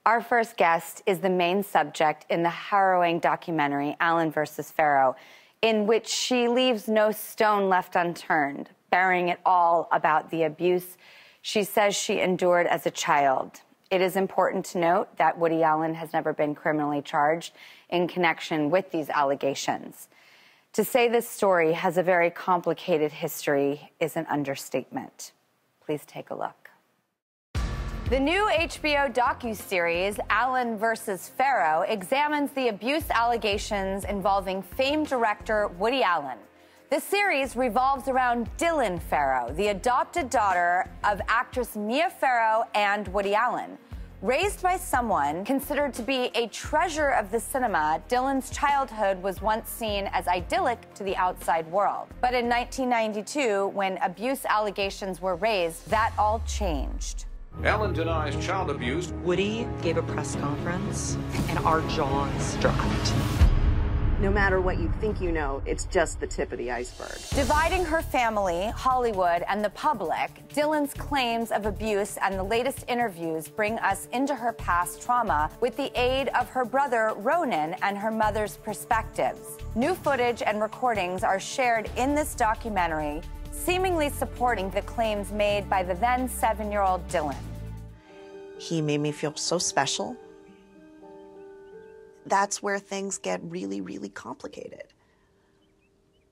Our first guest is the main subject in the harrowing documentary, Allen vs. Farrow, in which she leaves no stone left unturned, bearing it all about the abuse she says she endured as a child. It is important to note that Woody Allen has never been criminally charged in connection with these allegations. To say this story has a very complicated history is an understatement. Please take a look. The new HBO docuseries, Allen vs. Farrow, examines the abuse allegations involving famed director Woody Allen. The series revolves around Dylan Farrow, the adopted daughter of actress Mia Farrow and Woody Allen. Raised by someone considered to be a treasure of the cinema, Dylan's childhood was once seen as idyllic to the outside world. But in 1992, when abuse allegations were raised, that all changed. Allen denies child abuse. Woody gave a press conference, and our jaws dropped. No matter what you think you know, it's just the tip of the iceberg. Dividing her family, Hollywood, and the public, Dylan's claims of abuse and the latest interviews bring us into her past trauma with the aid of her brother, Ronan, and her mother's perspectives. New footage and recordings are shared in this documentary, seemingly supporting the claims made by the then 7-year-old Dylan. He made me feel so special. That's where things get really, really complicated.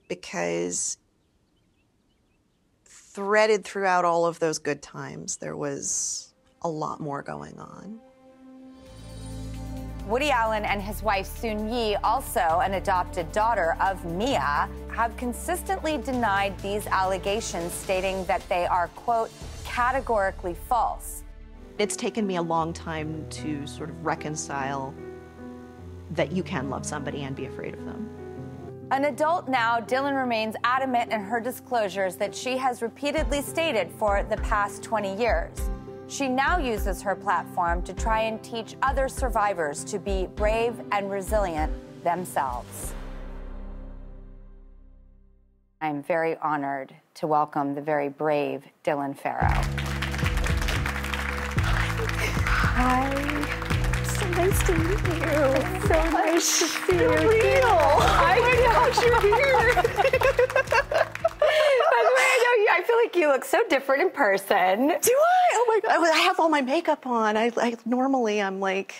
Because threaded throughout all of those good times, there was a lot more going on. Woody Allen and his wife Soon Yi, also an adopted daughter of Mia, have consistently denied these allegations, stating that they are, quote, categorically false. It's taken me a long time to sort of reconcile that you can love somebody and be afraid of them. An adult now, Dylan remains adamant in her disclosures that she has repeatedly stated for the past 20 years. She now uses her platform to try and teach other survivors to be brave and resilient themselves. I'm very honored to welcome the very brave Dylan Farrow. Hi. So nice to meet you. It's so nice to see you. Real. Oh my gosh, you're here. By the way, I feel like you look so different in person. Do I? Oh my God. I have all my makeup on. Normally I'm like...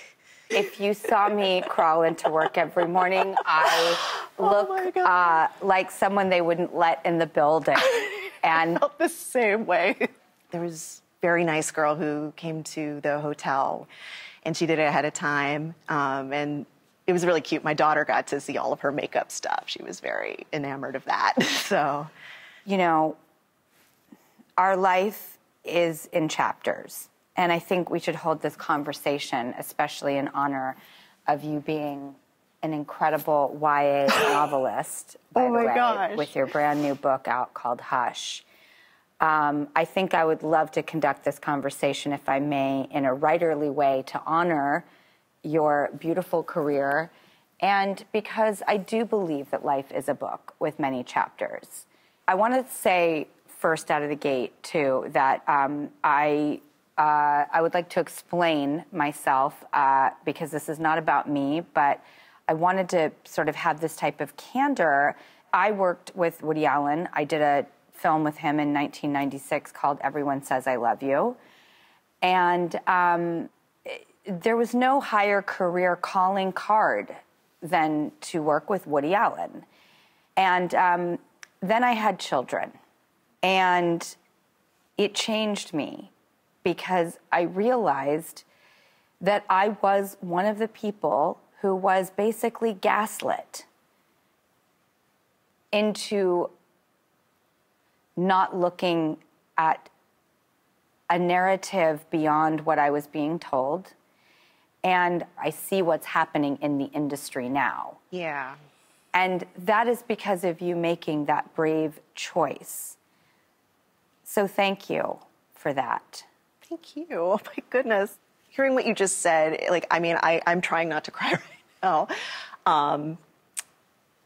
If you saw me crawl into work every morning, I look like someone they wouldn't let in the building. And I felt the same way. There was a very nice girl who came to the hotel, and she did it ahead of time, and it was really cute. My daughter got to see all of her makeup stuff. She was very enamored of that, so. You know, our life is in chapters, and I think we should hold this conversation, especially in honor of you being an incredible YA novelist, by the way, with your brand new book out called Hush. I think I would love to conduct this conversation, if I may, in a writerly way to honor your beautiful career, and because I do believe that life is a book with many chapters. I want to say first out of the gate, too, that I would like to explain myself, because this is not about me, but I wanted to sort of have this type of candor. I worked with Woody Allen. I did a film with him in 1996 called Everyone Says I Love You. And there was no higher career calling card than to work with Woody Allen. And then I had children. And it changed me because I realized that I was one of the people who was basically gaslit into not looking at a narrative beyond what I was being told. And I see what's happening in the industry now. Yeah. And that is because of you making that brave choice. So thank you for that. Thank you. Oh my goodness. Hearing what you just said, like, I mean, I'm trying not to cry right now.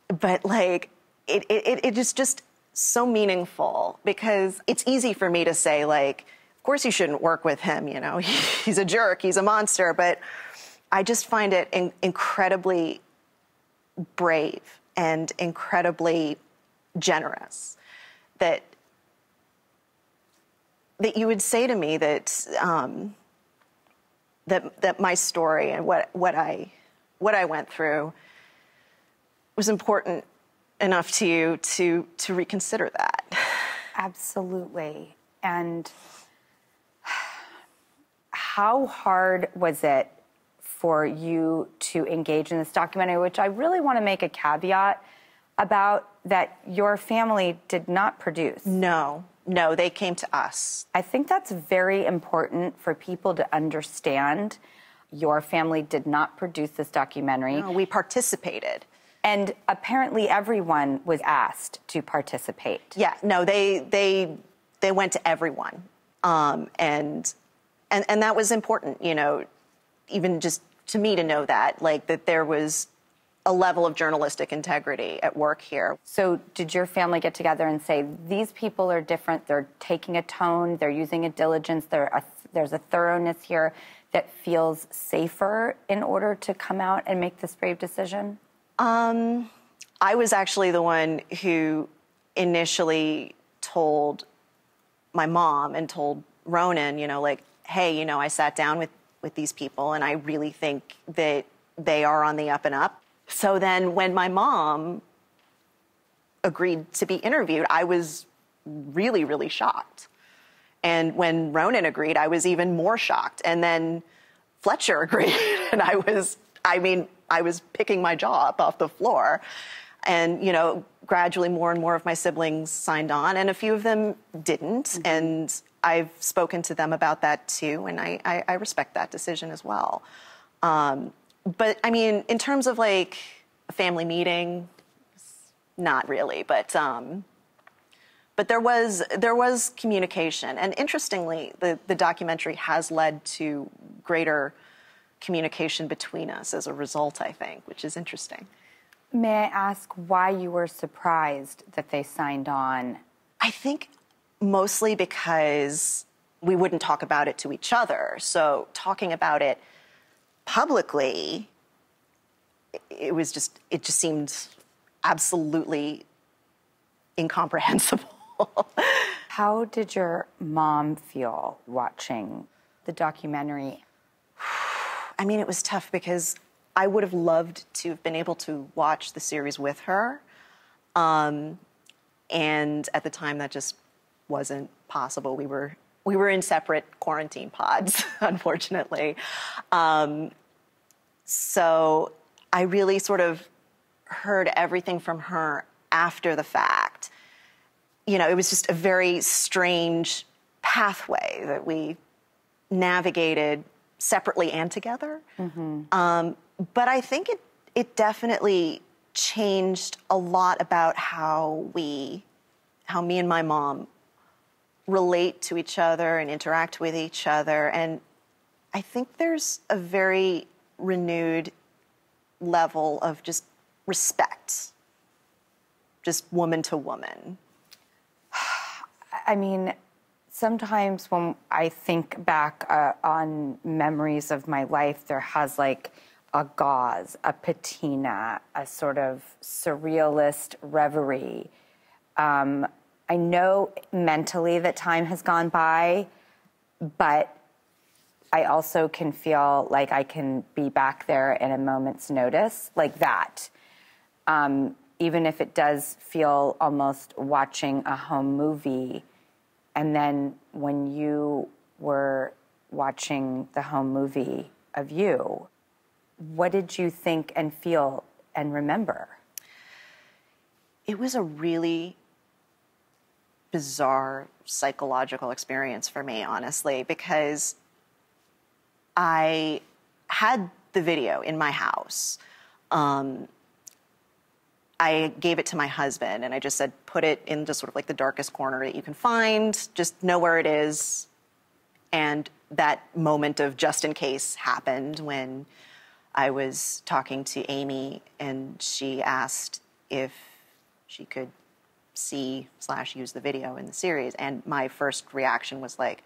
But like, it is just so meaningful because it's easy for me to say, like, of course you shouldn't work with him, you know, he's a jerk, he's a monster. But I just find it incredibly brave and incredibly generous that you would say to me that that my story and what I went through was important enough to you to reconsider that. Absolutely. And how hard was it for you to engage in this documentary, which I really want to make a caveat about, that your family did not produce? No, they came to us. I think that's very important for people to understand. Your family did not produce this documentary. No, we participated. And apparently everyone was asked to participate. Yeah, no, they went to everyone. And that was important, you know, even just to me to know that, like, that there was a level of journalistic integrity at work here. So did your family get together and say, these people are different, they're taking a tone, they're using a diligence, there's a thoroughness here that feels safer in order to come out and make this brave decision? I was actually the one who initially told my mom and told Ronan, you know, like, hey, you know, I sat down with these people and I really think that they are on the up and up. So then when my mom agreed to be interviewed, I was really, really shocked. And when Ronan agreed, I was even more shocked. And then Fletcher agreed, and I was picking my jaw up off the floor. And, you know, gradually more and more of my siblings signed on, and a few of them didn't. Mm-hmm. And I've spoken to them about that too, and I respect that decision as well. But I mean, in terms of like a family meeting, not really. But there was communication, and interestingly, the documentary has led to greater communication between us as a result, I think, which is interesting. May I ask why you were surprised that they signed on? I think mostly because we wouldn't talk about it to each other. So talking about it publicly, it just seemed absolutely incomprehensible. How did your mom feel watching the documentary? I mean, it was tough because I would have loved to have been able to watch the series with her. And at the time, that just wasn't possible. We were in separate quarantine pods, unfortunately. So I really sort of heard everything from her after the fact. You know, it was just a very strange pathway that we navigated separately and together. Mm-hmm. But I think it definitely changed a lot about how me and my mom relate to each other and interact with each other. And I think there's a very renewed level of just respect, just woman to woman. I mean, sometimes when I think back on memories of my life, there has like a gauze, a patina, a sort of surrealist reverie. I know mentally that time has gone by, but I also can feel like I can be back there in a moment's notice, like that. Even if it does feel almost watching a home movie. And then when you were watching the home movie of you, what did you think and feel and remember? It was a really bizarre psychological experience for me, honestly, because I had the video in my house. I gave it to my husband, and I just said, put it in just sort of like the darkest corner that you can find, just know where it is. And that moment of just in case happened when I was talking to Amy, and she asked if she could see/use the video in the series. And my first reaction was like,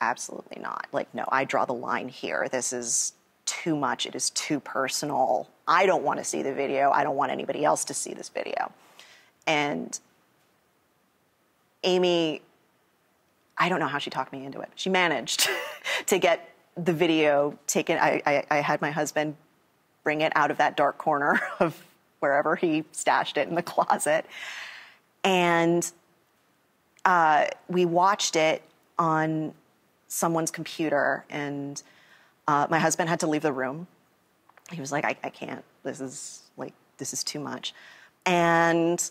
absolutely not. Like, no, I draw the line here. This is too much. It is too personal. I don't want to see the video. I don't want anybody else to see this video. And Amy, I don't know how she talked me into it. She managed to get the video taken. I had my husband bring it out of that dark corner of wherever he stashed it in the closet. And we watched it on someone's computer, and my husband had to leave the room. He was like, I can't, this is too much. And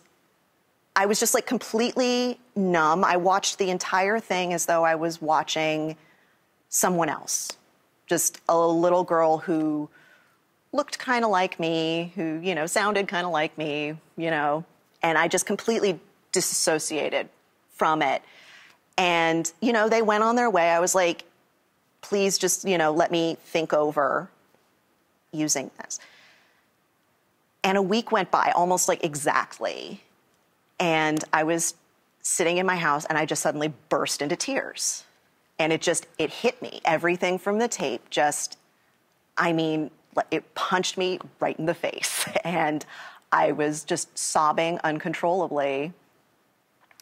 I was just like completely numb. I watched the entire thing as though I was watching someone else. Just a little girl who looked kind of like me, who, you know, sounded kind of like me, you know, and I just completely disassociated from it. And, you know, they went on their way. I was like, please just, you know, let me think over using this. And a week went by, almost like exactly. And I was sitting in my house and I just suddenly burst into tears. And it hit me. Everything from the tape just, I mean, it punched me right in the face. And I was just sobbing uncontrollably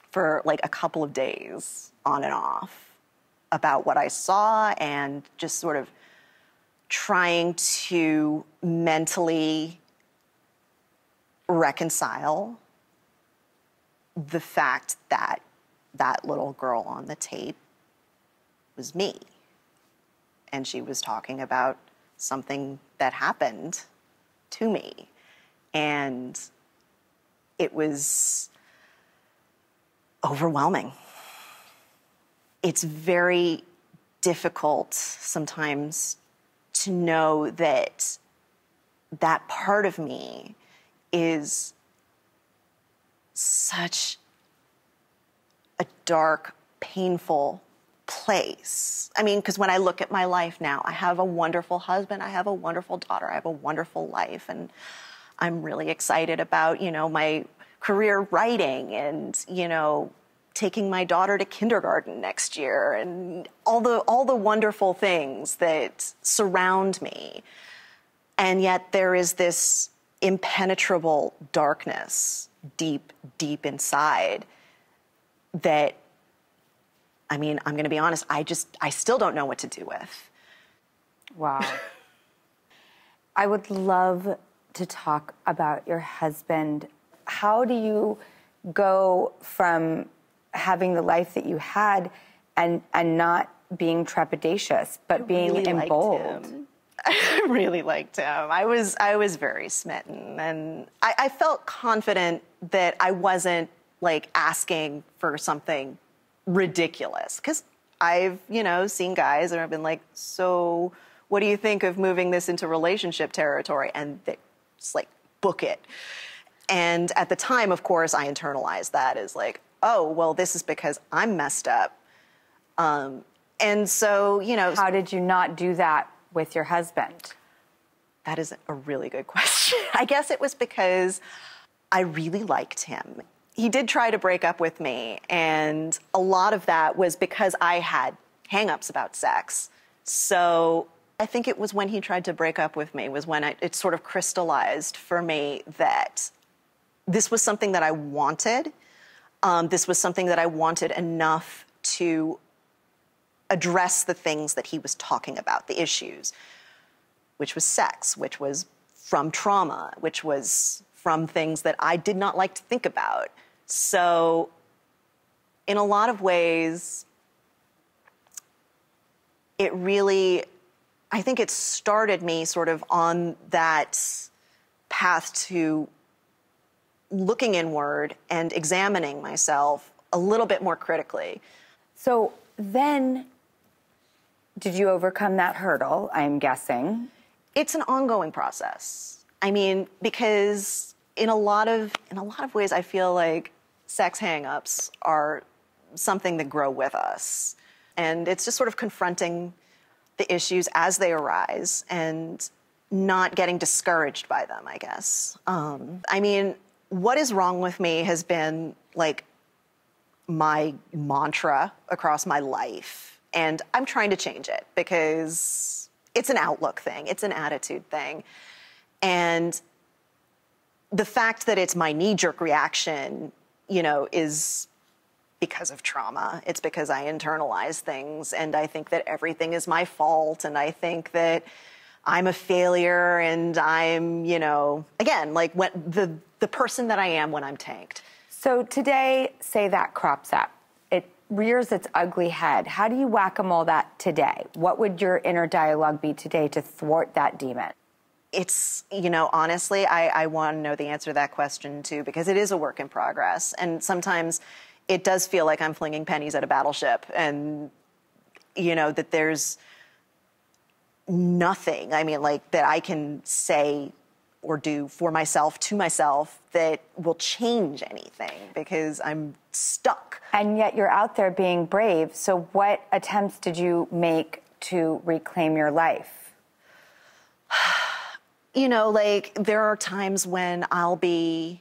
for like a couple of days on and off about what I saw, and just sort of trying to mentally reconcile the fact that that little girl on the tape was me. And she was talking about something that happened to me. And it was overwhelming. It's very difficult sometimes to know that that part of me is such a dark, painful place. I mean, because when I look at my life now, I have a wonderful husband, I have a wonderful daughter, I have a wonderful life, and I'm really excited about, you know, my career writing and, you know, taking my daughter to kindergarten next year and all the wonderful things that surround me. And yet there is this impenetrable darkness deep, deep inside that, I mean, I'm going to be honest, I still don't know what to do with. Wow. I would love to talk about your husband. How do you go from having the life that you had and not being trepidatious, but being really bold? I really liked him. I was very smitten, and I felt confident that I wasn't like asking for something ridiculous, because I've, you know, seen guys that have been like, so what do you think of moving this into relationship territory? And they just like book it. And at the time, of course, I internalized that as like, oh, well, this is because I'm messed up. And so, you know. How did you not do that with your husband? That is a really good question. I guess it was because I really liked him. He did try to break up with me, and a lot of that was because I had hang-ups about sex. So I think it was when he tried to break up with me was when it sort of crystallized for me that this was something that I wanted. This was something that I wanted enough to address the things that he was talking about, the issues, which was sex, which was from trauma, which was from things that I did not like to think about. So in a lot of ways, it really, I think it started me sort of on that path to looking inward and examining myself a little bit more critically. So then, did you overcome that hurdle, I'm guessing? It's an ongoing process. I mean, because in a lot of ways, I feel like sex hang-ups are something that grow with us. And it's just sort of confronting the issues as they arise and not getting discouraged by them, I guess. I mean, what is wrong with me has been like my mantra across my life And I'm trying to change it because it's an outlook thing. It's an attitude thing. And the fact that it's my knee-jerk reaction, you know, is because of trauma. It's because I internalize things, and I think that everything is my fault, and I think that I'm a failure, and I'm, you know, again, like when the person that I am when I'm tanked. So today, say that crops up. It rears its ugly head. How do you whack-a-mole that today? What would your inner dialogue be today to thwart that demon? It's, you know, honestly, I want to know the answer to that question too, because it is a work in progress. And sometimes it does feel like I'm flinging pennies at a battleship, and, you know, that there's nothing, I mean, like, that I can say or do for myself, to myself, that will change anything, because I'm stuck. And yet you're out there being brave. So what attempts did you make to reclaim your life? You know, like, there are times when I'll be,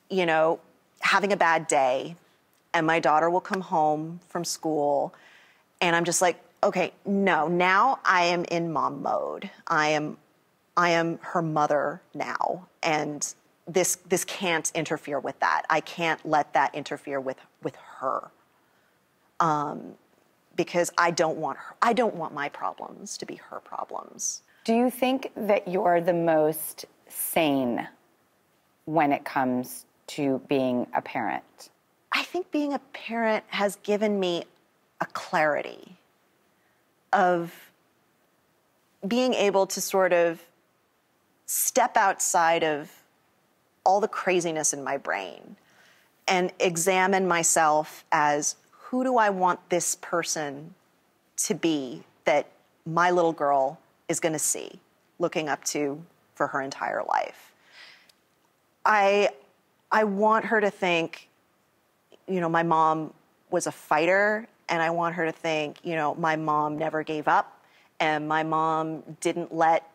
you know, having a bad day, and my daughter will come home from school, and I'm just like, okay, no, now I am in mom mode. I am her mother now, and this can't interfere with that. I can't let that interfere with her, because I don't want my problems to be her problems. Do you think that you're the most sane when it comes to being a parent? I think being a parent has given me a clarity of being able to sort of step outside of all the craziness in my brain and examine myself as, who do I want this person to be that my little girl is going to see, looking up to for her entire life? I want her to think, you know, my mom was a fighter, and I want her to think, you know, my mom never gave up, and my mom didn't let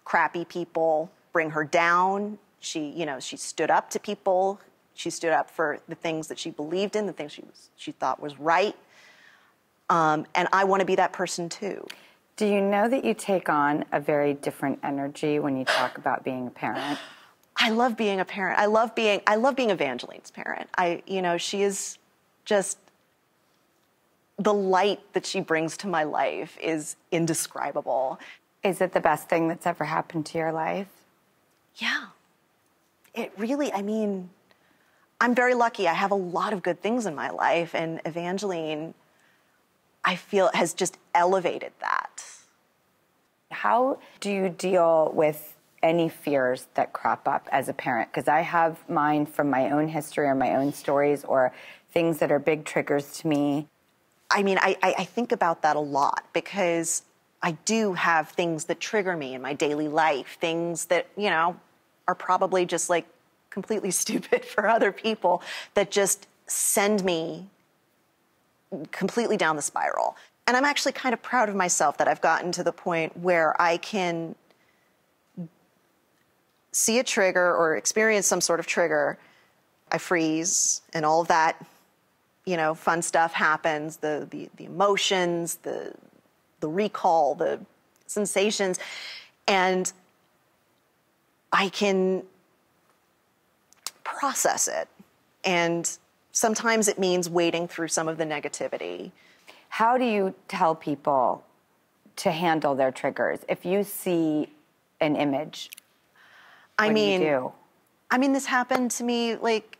crappy people bring her down. She, you know, she stood up to people. She stood up for the things that she believed in, the things she thought was right. And I want to be that person too. Do you know that you take on a very different energy when you talk about being a parent? I love being a parent. I love being Evangeline's parent. You know, she is just, the light that she brings to my life is indescribable. Is it the best thing that's ever happened to your life? Yeah. It really, I mean, I'm very lucky. I have a lot of good things in my life, and Evangeline, I feel, has just elevated that. How do you deal with any fears that crop up as a parent? Because I have mine from my own history or my own stories or things that are big triggers to me. I mean, I think about that a lot, because I do have things that trigger me in my daily life, things that, you know, are probably just like completely stupid for other people, that just send me completely down the spiral. And I'm actually kind of proud of myself that I've gotten to the point where I can see a trigger or experience some sort of trigger, I freeze, and all of that, you know, fun stuff happens, the emotions, the recall, the sensations, and I can process it. And sometimes it means wading through some of the negativity. How do you tell people to handle their triggers? If you see an image, what do you do? I mean, this happened to me, like,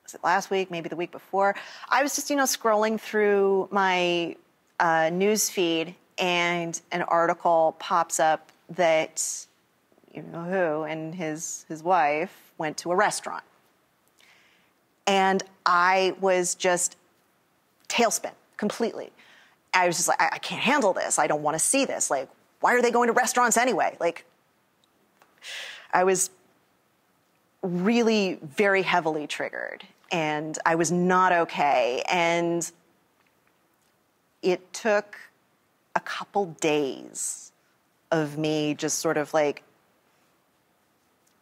was it last week, maybe the week before? I was just, you know, scrolling through my news feed, and an article pops up that, you know who, and his wife went to a restaurant. And I was just tailspin completely. I was just like, I can't handle this. I don't want to see this. Like, why are they going to restaurants anyway? Like, I was really very heavily triggered, and I was not okay. And it took a couple days of me just sort of like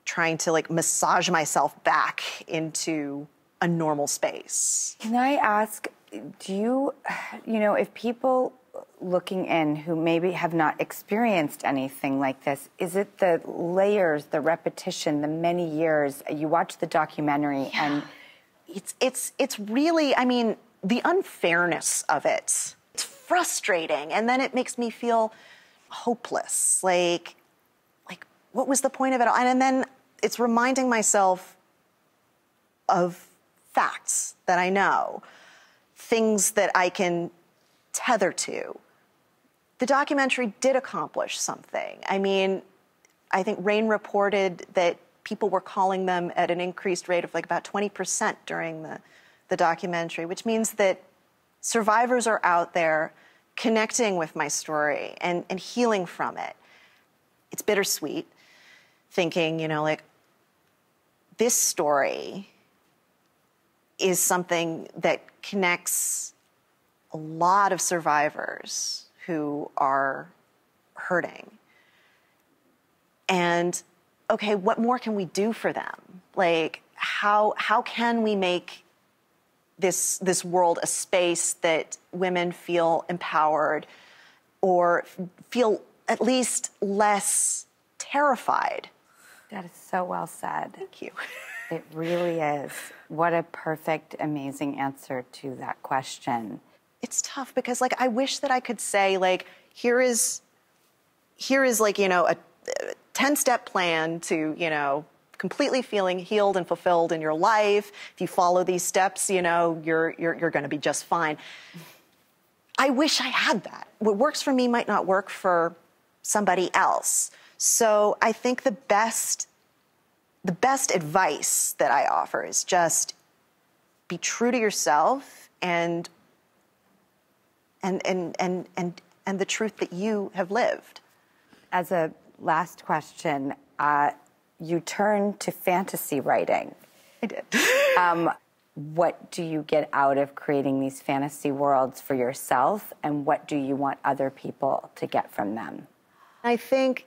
trying to like massage myself back into a normal space. Can I ask, do you know, if people looking in who maybe have not experienced anything like this, is it the layers, the repetition, the many years? You watch the documentary and it's really, I mean, the unfairness of it. It's frustrating, and then it makes me feel hopeless. Like what was the point of it all? And then it's reminding myself of facts that I know, things that I can tether to. The documentary did accomplish something. I mean, I think Rain reported that people were calling them at an increased rate of like about 20% during the documentary, which means that survivors are out there connecting with my story and healing from it. It's bittersweet thinking, you know, like, this story is something that connects a lot of survivors who are hurting. And, okay, what more can we do for them? Like, how can we make this world a space that women feel empowered or feel at least less terrified? That is so well said. Thank you. It really is. What a perfect, amazing answer to that question. It's tough because, like, I wish that I could say, like, here is like, you know, a 10-step plan to, you know, completely feeling healed and fulfilled in your life. If you follow these steps, you know, you're going to be just fine. I wish I had that. What works for me might not work for somebody else. So I think the best advice that I offer is just be true to yourself and the truth that you have lived. As a last question, you turned to fantasy writing. I did. What do you get out of creating these fantasy worlds for yourself, and what do you want other people to get from them? I think,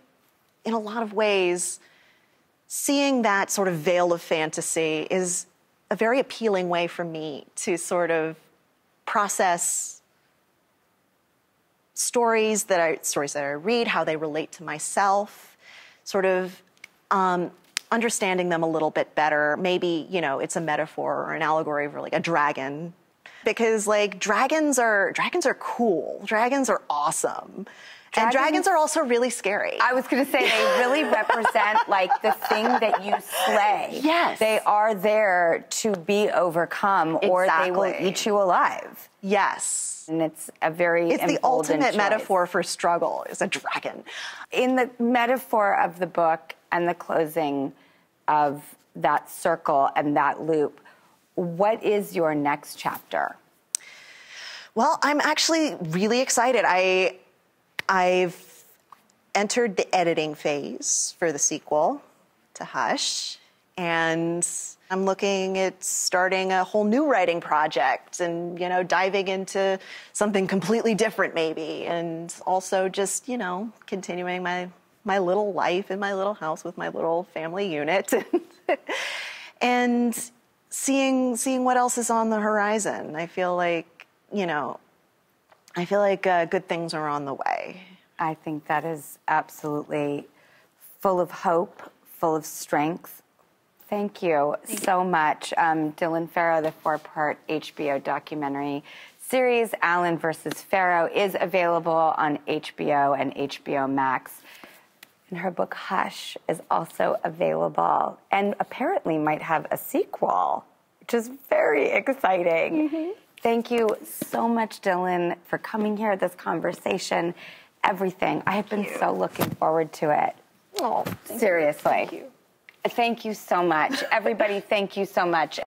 in a lot of ways, seeing that sort of veil of fantasy is a very appealing way for me to sort of process stories that I read, how they relate to myself, sort of understanding them a little bit better. Maybe, you know, it's a metaphor or an allegory for like a dragon, because like dragons are cool. Dragons are awesome. And dragons are also really scary. I was going to say, they really represent like the thing that you slay. Yes. They are there to be overcome, or they will eat you alive. Yes. And it's a very It's the emboldened ultimate choice. metaphor for struggle, is a dragon. In the metaphor of the book and the closing of that circle and that loop, what is your next chapter? Well, I'm actually really excited. I've entered the editing phase for the sequel to Hush, and I'm looking at starting a whole new writing project and, you know, diving into something completely different maybe, and also just, you know, continuing my little life in my little house with my little family unit and seeing what else is on the horizon. I feel like, you know, good things are on the way. I think that is absolutely full of hope, full of strength. Thank you so much. Dylan Farrow, the 4-part HBO documentary series, Allen versus Farrow, is available on HBO and HBO Max. And her book, Hush, is also available and apparently might have a sequel, which is very exciting. Mm-hmm. Thank you so much, Dylan, for coming here, this conversation, everything. I have been so looking forward to it. Oh, seriously. Thank you. Thank you so much. Everybody, thank you so much.